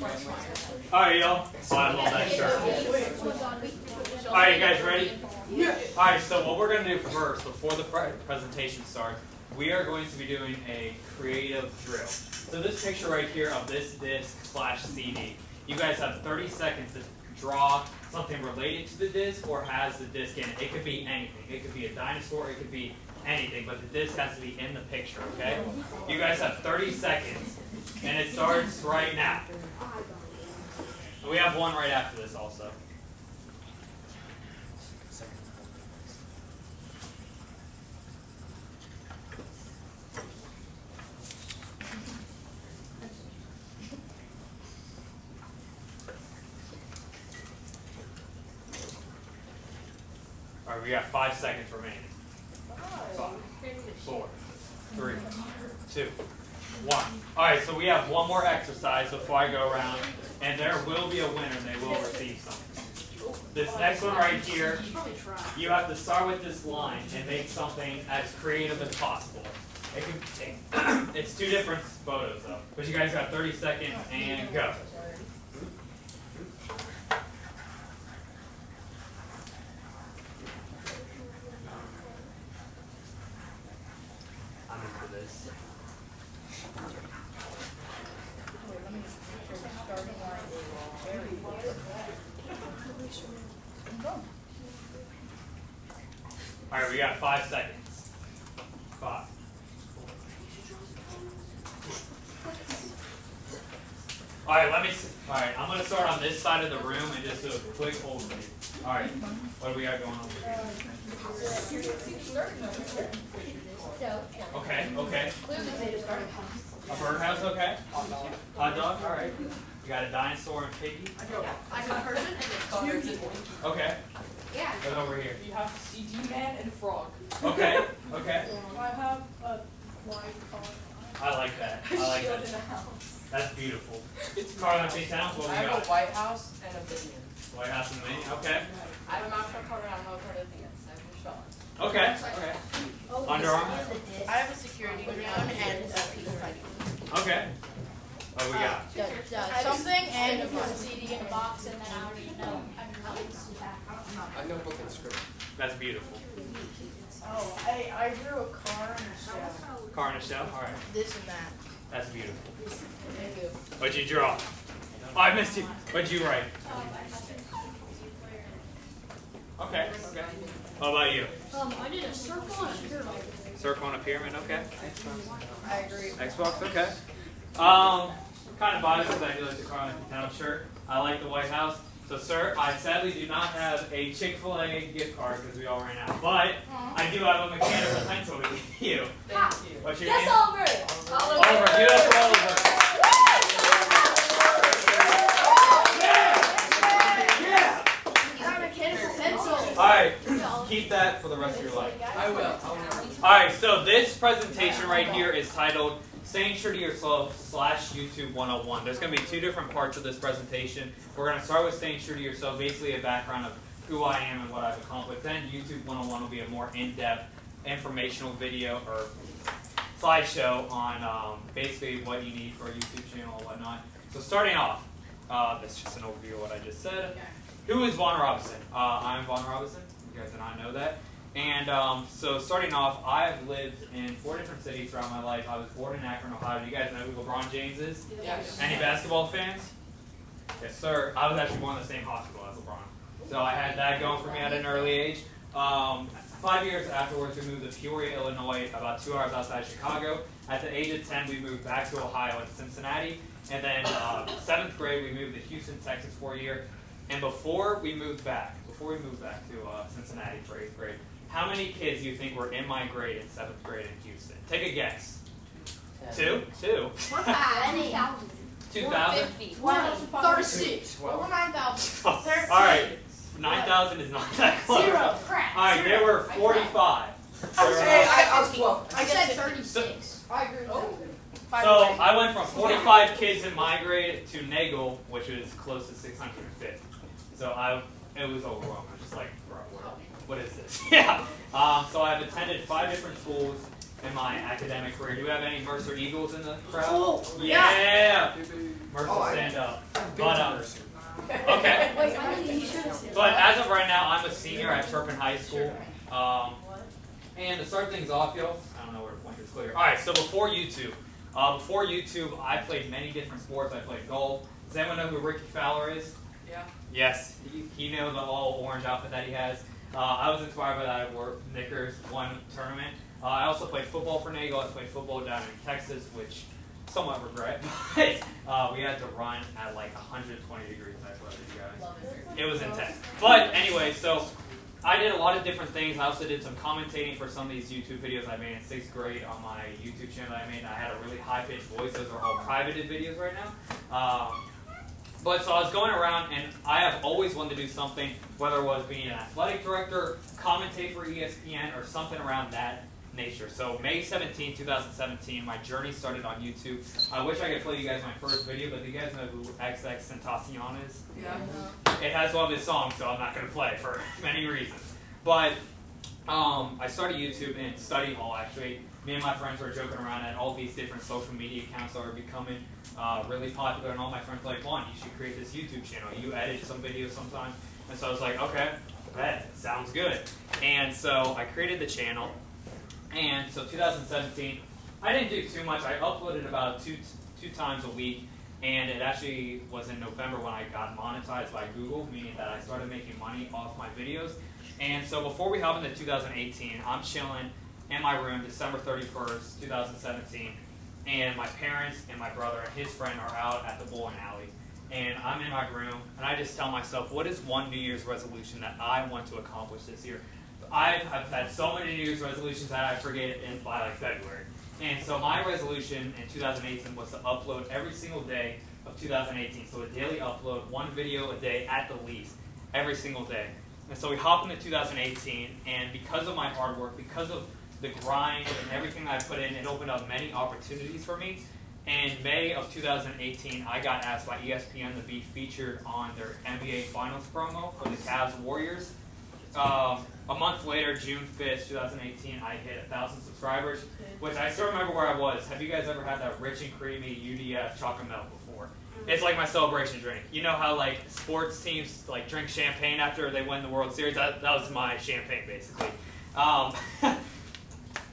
Alright, y'all. Oh, I love that shirt. Alright, you guys ready? Yeah. Alright, so what we're going to do first, before the presentation starts, we are going to be doing a creative drill. So this picture right here of this disc/CD, you guys have 30 seconds to draw something related to the disc or has the disc in it. It could be anything. It could be a dinosaur, it could be anything, but the disc has to be in the picture, okay? You guys have 30 seconds, and it starts right now. And we have one right after this also. All right, we got 5 seconds remaining. 5, 4, 3, 2, 1. All right, so we have one more exercise before I go around, and there will be a winner, and they will receive something. This next one right here, you have to start with this line and make something as creative as possible. It can, it's 2 different photos, though, but you guys got 30 seconds, and go. All right, we got 5 seconds. 5. All right, I'm going to start on this side of the room and just do a quick overview. All right, what do we got going on here? Okay. A birdhouse, okay. Hot dog, all right. You got a dinosaur and piggy? I got a person and it's okay. Yeah. Look over here. You have CD man and frog. Okay. I have a white car. I like that. Shield in a house. That's beautiful. Carla, say towns, what we got? I have a White House and a minion. White House and minion, okay. I have a mouse truck car and I don't know what other thing is. I have a shot. Okay. Under Armour? I have a security drone and a people fighting. Okay. What do we got? Something and you put a CD in a box and then I don't even know. I know book and script. That's beautiful. Oh, I drew a car and a shell. Car and a shell? All right. This and that. That's beautiful. Thank you. What'd you draw? Oh, I missed you. What'd you write? Okay. What about you? I did a circle and a pyramid. Circle and a pyramid, okay. I agree. Xbox, okay. Kind of biased because I do like the Carl Town shirt. I like the White House. So, sir, I sadly do not have a Chick-fil-A gift card because we all ran out. But I do have a mechanical pencil to give you. Thank you. What's your name? Oliver! Oliver, give it up for Oliver. Yeah! You got a mechanical pencil. All right, keep that for the rest of your life. I will. All right, so this presentation right here is titled Staying True to Yourself / YouTube 101. There's going to be 2 different parts of this presentation. We're going to start with Staying True to Yourself, basically a background of who I am and what I've accomplished. Then YouTube 101 will be a more in-depth informational video or slideshow on basically what you need for a YouTube channel and whatnot. So starting off, that's just an overview of what I just said. Who is Vaughn Robinson? I'm Vaughn Robinson. You guys did not know that. And so starting off, I have lived in 4 different cities throughout my life. I was born in Akron, Ohio. Do you guys know who LeBron James is? Yes. Any basketball fans? Yes, sir. I was actually born in the same hospital as LeBron. So I had that going for me at an early age. 5 years afterwards, we moved to Peoria, Illinois, about 2 hours outside Chicago. At the age of 10, we moved back to Ohio and Cincinnati. And then 7th grade, we moved to Houston, Texas for a year. And before we moved back to Cincinnati for 8th grade, how many kids do you think were in my grade in 7th grade in Houston? Take a guess. 2? 2. 2,000? 36. Over 9,000. All right. 9,000 is not that close. 0. Crap. All right, there were 45. I was 12. I said 36. I agree with that. So I went from 45 kids in my grade to Nagel, which is close to 650. So it was overwhelming. I was just like, bro, what is this? Yeah. So I've attended 5 different schools in my academic career. Do we have any Mercer Eagles in the crowd? Oh, yeah! Mercer, Oh, stand up. Big Mercer. Okay. Wait, you should have said. But as of right now, I'm a senior at Turpin High School. And to start things off, yo, I don't know where to point this clear. Alright, so before YouTube, I played many different sports. I played golf. Does anyone know who Ricky Fowler is? Yeah. Yes, he knows the all orange outfit that he has. I was inspired by that. I wore knickers one tournament. I also played football for Nagel. I played football down in Texas, which somewhat regret. But we had to run at like 120 degrees type weather, you guys. It was intense. But anyway, so I did a lot of different things. I also did some commentating for some of these YouTube videos I made in 6th grade on my YouTube channel that I made. I had a really high-pitched voice. Those are all privated videos right now. But so I was going around, and I have always wanted to do something, whether it was being an athletic director, commentate for ESPN, or something around that nature. So May 17, 2017, my journey started on YouTube. I wish I could play you guys my first video, but do you guys know who XXXTentacion is? Yeah. It has one of his songs, so I'm not going to play it for many reasons. But I started YouTube in study hall, actually. Me and my friends were joking around at all these different social media accounts that were becoming really popular, and all my friends were like, Juan, you should create this YouTube channel. You edit some videos sometimes. And so I was like, okay, that sounds good. And so I created the channel. And so 2017, I didn't do too much. I uploaded about two times a week. And it actually was in November when I got monetized by Google, meaning that I started making money off my videos. And so before we hop into 2018, I'm chilling in my room, December 31st, 2017, and my parents and my brother and his friend are out at the bowling alley. And I'm in my room, and I just tell myself, what is one New Year's resolution that I want to accomplish this year? I've had so many New Year's resolutions that I forget by like February. And so my resolution in 2018 was to upload every single day of 2018. So a daily upload, one video a day at the least, every single day. And so we hop into 2018, and because of my hard work, because of the grind and everything I put in, it opened up many opportunities for me. In May of 2018, I got asked by ESPN to be featured on their NBA Finals promo for the Cavs Warriors. A month later, June 5th, 2018, I hit 1,000 subscribers, which I still remember where I was. Have you guys ever had that rich and creamy UDF chocolate milk before? It's like my celebration drink. You know how like sports teams like drink champagne after they win the World Series? That was my champagne, basically.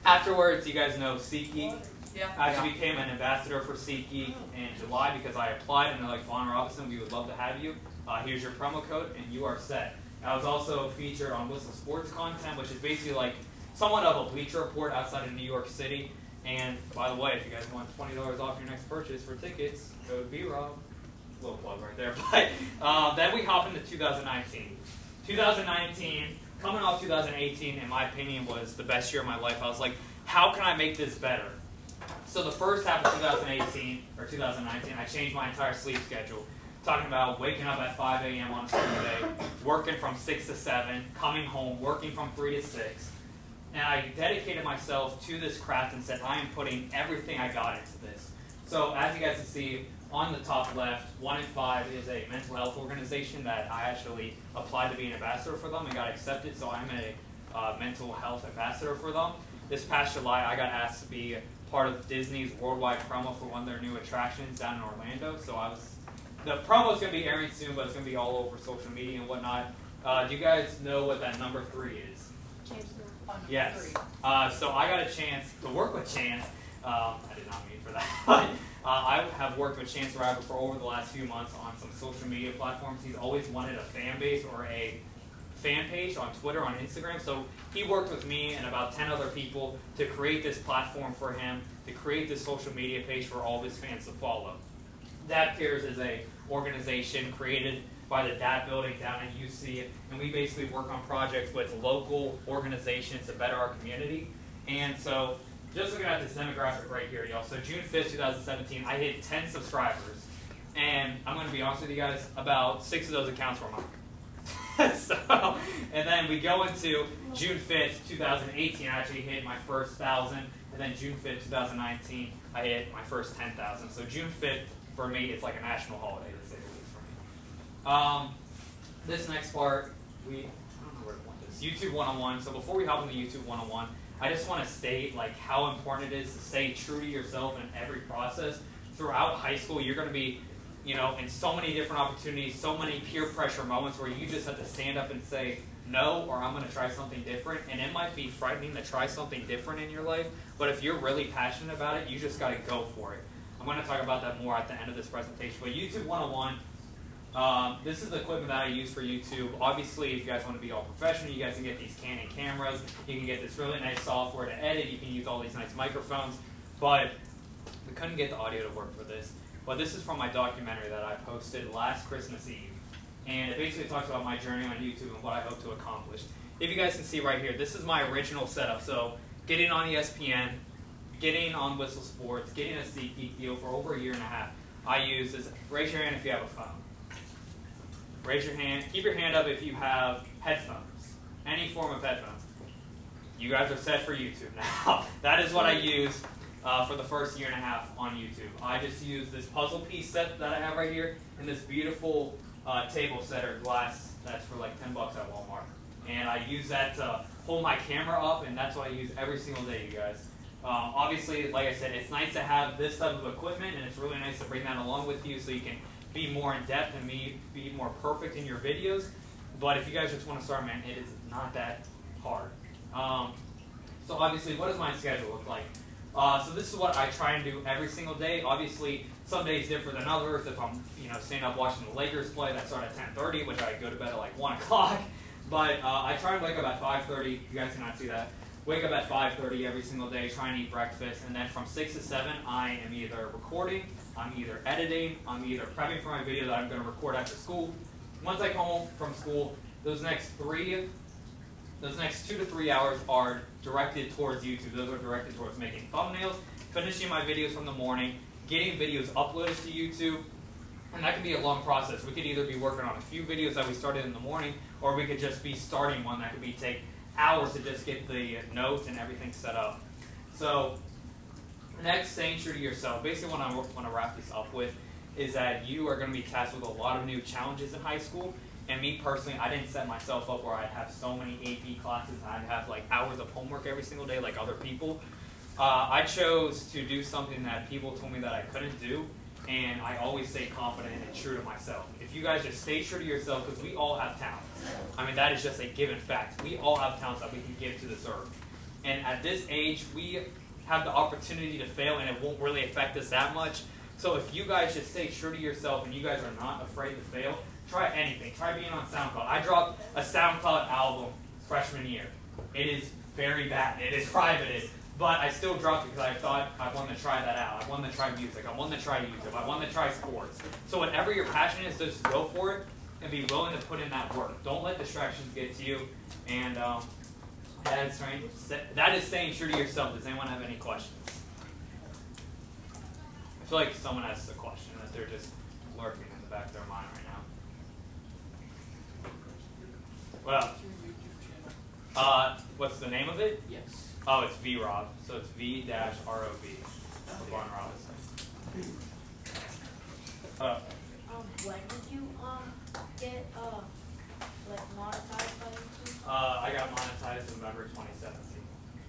Afterwards, you guys know SeatGeek. Yeah. I actually became an ambassador for SeatGeek in July because I applied, and they're like, Vaughn Robinson, we would love to have you. Here's your promo code, and you are set. I was also featured on Whistle Sports Content, which is basically like somewhat of a Bleacher Report outside of New York City. And by the way, if you guys want $20 off your next purchase for tickets, go to VROB. Little plug right there. But then we hop into 2019. 2019, coming off 2018, in my opinion, was the best year of my life. I was like, how can I make this better? So the first half of 2018, or 2019, I changed my entire sleep schedule. Talking about waking up at 5 a.m. on a Saturday, working from 6 to 7, coming home, working from 3 to 6. And I dedicated myself to this craft and said, I am putting everything I got into this. So as you guys can see, on the top left, 1 in 5 is a mental health organization that I actually applied to be an ambassador for them and got accepted. So I'm a mental health ambassador for them. This past July, I got asked to be part of Disney's worldwide promo for one of their new attractions down in Orlando. So the promo is going to be airing soon, but it's going to be all over social media and whatnot. Do you guys know what that number 3 is? Yes. So I got a chance to work with Chance. I did not mean for that. But I have worked with Chance the Rapper for over the last few months on some social media platforms. He's always wanted a fan base or a fan page on Twitter, on Instagram. So he worked with me and about 10 other people to create this platform for him, to create this social media page for all of his fans to follow. Dad Cares is a organization created by the DAT building down in UC, and we basically work on projects with local organizations to better our community. And so, just looking at this demographic right here, y'all. So June 5th, 2017, I hit 10 subscribers, and I'm going to be honest with you guys, about 6 of those accounts were mine. So, and then we go into June 5th, 2018, I actually hit my first 1,000, and then June 5th, 2019, I hit my first 10,000. So June 5th, for me, it's like a national holiday, to say the least for me. This next part, I don't know where to point this. YouTube 101. So before we hop into YouTube 101, I just want to state like how important it is to stay true to yourself in every process. Throughout high school, you're going to be, in so many different opportunities, so many peer pressure moments where you just have to stand up and say, no, or I'm going to try something different. And it might be frightening to try something different in your life, but if you're really passionate about it, you just got to go for it. I'm going to talk about that more at the end of this presentation. But YouTube 101, this is the equipment that I use for YouTube. Obviously, if you guys want to be all professional, you guys can get these Canon cameras. You can get this really nice software to edit. You can use all these nice microphones. But we couldn't get the audio to work for this. But this is from my documentary that I posted last Christmas Eve. And it basically talks about my journey on YouTube and what I hope to accomplish. If you guys can see right here, this is my original setup. So getting on ESPN, getting on Whistle Sports, getting a SeatGeek deal for over a year and a half. I use this. Raise your hand if you have a phone. Raise your hand. Keep your hand up if you have headphones. Any form of headphones. You guys are set for YouTube now. That is what I use for the first year and a half on YouTube. I just use this puzzle piece set that I have right here and this beautiful table setter glass that's for like $10 at Walmart. And I use that to hold my camera up, and that's what I use every single day, you guys. Obviously, like I said, it's nice to have this type of equipment, and it's really nice to bring that along with you so you can be more in depth and be more perfect in your videos. But if you guys just want to start, man, it is not that hard. So obviously, what does my schedule look like? So this is what I try and do every single day. Obviously, some days differ than others. If I'm staying up watching the Lakers play, that start at 10:30, which I go to bed at like 1 o'clock. But I try and wake up at 5:30. You guys cannot see that. Wake up at 5:30 every single day, try and eat breakfast, and then from 6 to 7, I am either recording, I'm either editing, I'm either prepping for my video that I'm going to record after school. Once I come home from school, those next 2 to 3 hours are directed towards YouTube. Those are directed towards making thumbnails, finishing my videos from the morning, getting videos uploaded to YouTube, and that can be a long process. We could either be working on a few videos that we started in the morning, or we could just be starting one that could take hours to just get the notes and everything set up. So next, staying true to yourself. Basically what I want to wrap this up with is that you are going to be tasked with a lot of new challenges in high school. And me personally, I didn't set myself up where I'd have so many AP classes and I'd have like hours of homework every single day like other people. I chose to do something that people told me that I couldn't do, and I always stay confident and true to myself. If you guys just stay true to yourself, because we all have talents. I mean, that is just a given fact. We all have talents that we can give to this earth. And at this age, we have the opportunity to fail, and it won't really affect us that much. So if you guys just stay true to yourself and you guys are not afraid to fail, try anything. Try being on SoundCloud. I dropped a SoundCloud album freshman year. It is very bad. It is privated. But I still dropped it because I thought I wanted to try that out. I wanted to try music. I wanted to try YouTube. I wanted to try sports. So whatever your passion is, just go for it and be willing to put in that work. Don't let distractions get to you. And that is staying true to yourself. Does anyone have any questions? I feel like someone asks a question that they're just lurking in the back of their mind right now. Well, what's the name of it? Yes. Oh, it's VROB. So it's V-ROB. Von Robinson. When did you get monetized by YouTube? I got monetized in November 2017.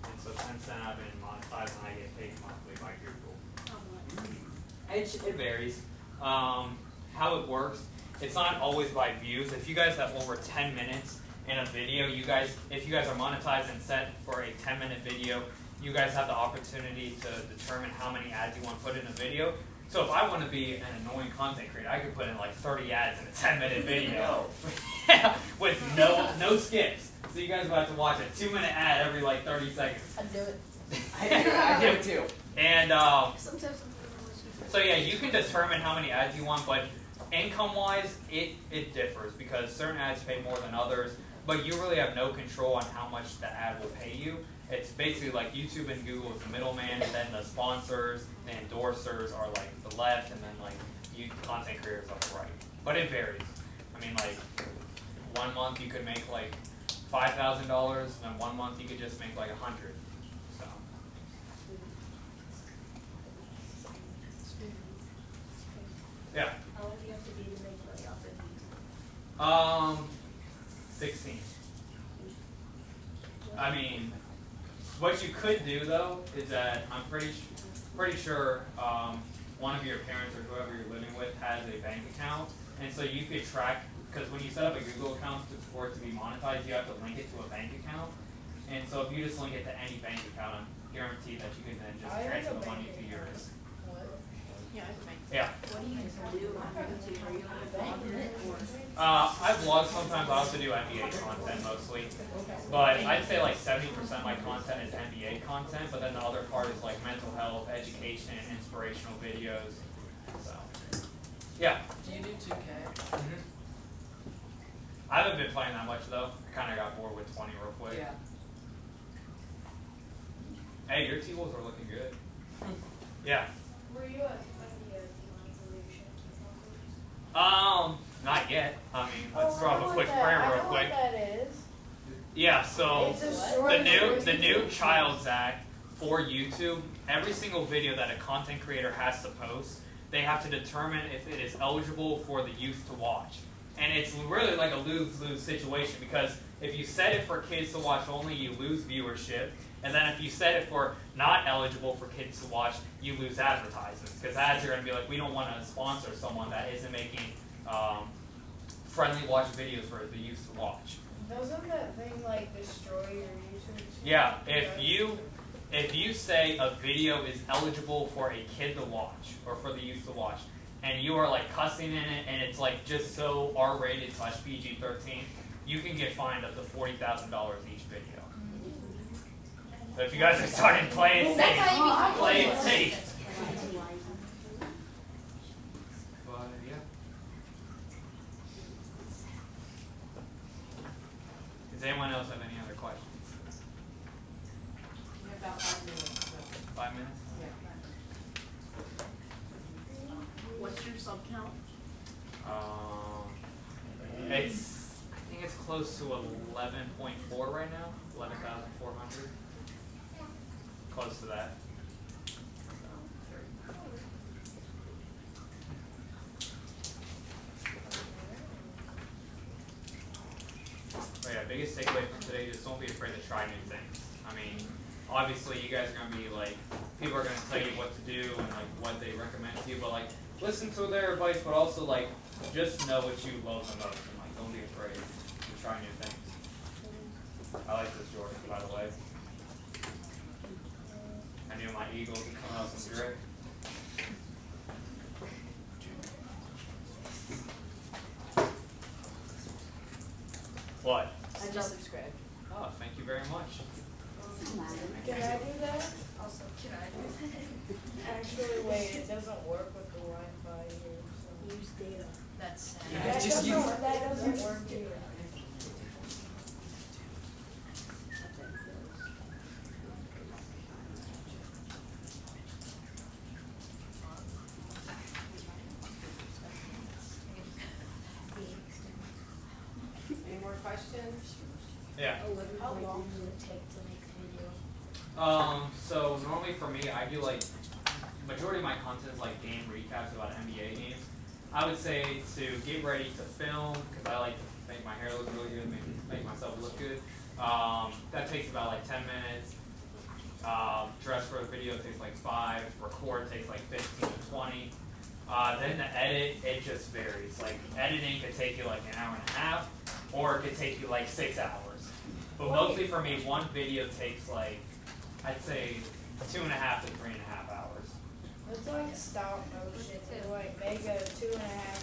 And so since then I've been monetized and I get paid monthly by Google. It varies. How it works, it's not always by views. If you guys have over 10 minutes in a video, if you guys are monetized and set for a 10-minute video, you guys have the opportunity to determine how many ads you want to put in a video. So if I want to be an annoying content creator, I could put in like 30 ads in a 10-minute video with no skips. So you guys will have to watch a 2-minute ad every like 30 seconds. I'd do it. I do it too. And Sometimes. so yeah, you can determine how many ads you want, but income-wise, it differs because certain ads pay more than others. But you really have no control on how much the ad will pay you. It's basically like YouTube and Google is the middleman, and then the sponsors, the endorsers are like the left, and then like you content creators are the right. But it varies. I mean, like 1 month you could make like $5,000, and then 1 month you could just make like 100. So. Yeah. How old do you have to be to make money off of YouTube? 16. I mean, What you could do though is that I'm pretty sure one of your parents or whoever you're living with has a bank account, and so you could track, because when you set up a Google account for it to be monetized, you have to link it to a bank account. And so if you just link it to any bank account, I'm guaranteed that you can then just transfer the money to yours. Yeah. What do you do on YouTube? Are you on a bank or? I vlog sometimes. I also do NBA content mostly, but I'd say like 70% of my content is NBA content, but then the other part is like mental health, education, inspirational videos. So, yeah. Do you do 2K? Mm-hmm. I haven't been playing that much though. I kind of got bored with 20 real quick. Yeah. Hey, your T-Wolves are looking good. Yeah. Were you at the demonetization? Not yet. I mean, let's throw up a quick prayer real quick. I know what that is. Yeah, so It's a short the new Childs Act for YouTube, every single video that a content creator has to post, they have to determine if it is eligible for the youth to watch. And it's really like a lose-lose situation, because if you set it for kids to watch only, you lose viewership. And then if you set it for not eligible for kids to watch, you lose advertisements. Because ads are going to be like, we don't want to sponsor someone that isn't making friendly watch videos for the youth to watch. Doesn't that thing like destroy your YouTube? Yeah, if you say a video is eligible for a kid to watch, or for the youth to watch, and you are like cussing in it, and it's like just so R-rated / PG-13, you can get fined up to $40,000 each video. So if you guys are starting playing safe, play it safe. But yeah. Does anyone else have any other questions? You have about 5 minutes. 5 minutes? What's your sub count? I think it's close to 11.4 right now, 11,400. Close to that. But yeah, biggest takeaway from today, just don't be afraid to try new things. I mean, obviously you guys are going to be like, people are going to tell you what to do and like what they recommend to you, but like, listen to their advice, but also like, just know what you love the most, and like, don't be afraid to try new things. I like this Jordan, by the way. I knew my Eagles would come out some grit. What? I just subscribed. Oh, thank you very much. Can I do that? Also, can I do that? Actually, wait, it doesn't work with the Wi-Fi here. So. Use data. That's sad. Yeah, That just doesn't, use- that doesn't work here. Any more questions? Yeah. How long does it take to make a video? So normally for me, I do like, majority of my content is like game recaps about NBA games. I would say to get ready to film, because I like to make my hair look really good, make myself look good. That takes about like 10 minutes. Dress for the video takes like 5. Record takes like 15 to 20. Then the edit, it just varies. Like editing could take you like an hour and a half, or it could take you like 6 hours. But mostly for me, one video takes like, I'd say 2.5 to 3.5 hours. It's like stop motion. You like make a 2.5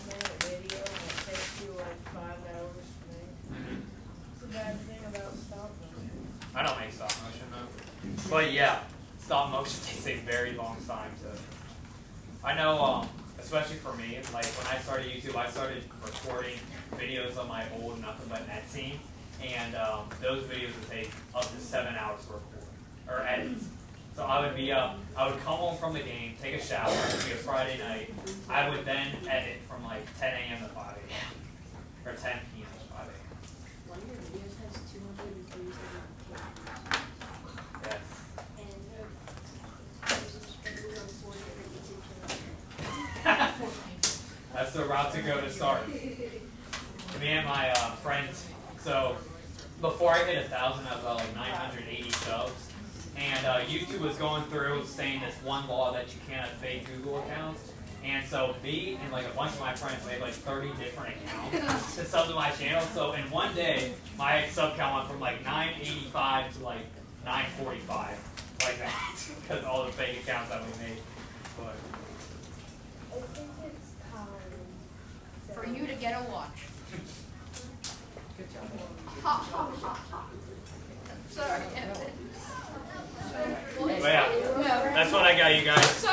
minute video and it takes you like 5 hours to make. It's the bad thing about stop motion. I don't make stop motion though. But yeah, stop motion takes a very long time to. I know, especially for me, like when I started YouTube, I started recording videos on my old Nothing But Net scene, and those videos would take up to 7 hours to record or edit. So I would be up, I would come home from the game, take a shower, it would be a Friday night. I would then edit from like 10 a.m. to 5 a.m. or 10 p.m. to 5 a.m. One of your videos has 237 views. Yes. And there's a subscriber on 4 different YouTube channels. That's the route to go to start. Me and my friends, so before I hit 1,000, I was about like 980 subs. And YouTube was going through saying this one law that you can't have fake Google accounts. And so me and like a bunch of my friends made like 30 different accounts to sub to my channel. So in one day, my sub count went from like 985 to like 945, like that, because all the fake accounts that we made. But I think it's time. For you to get a watch. Good job. Ha ha ha ha. Sorry, Evan. yeah, that's what I got, you guys.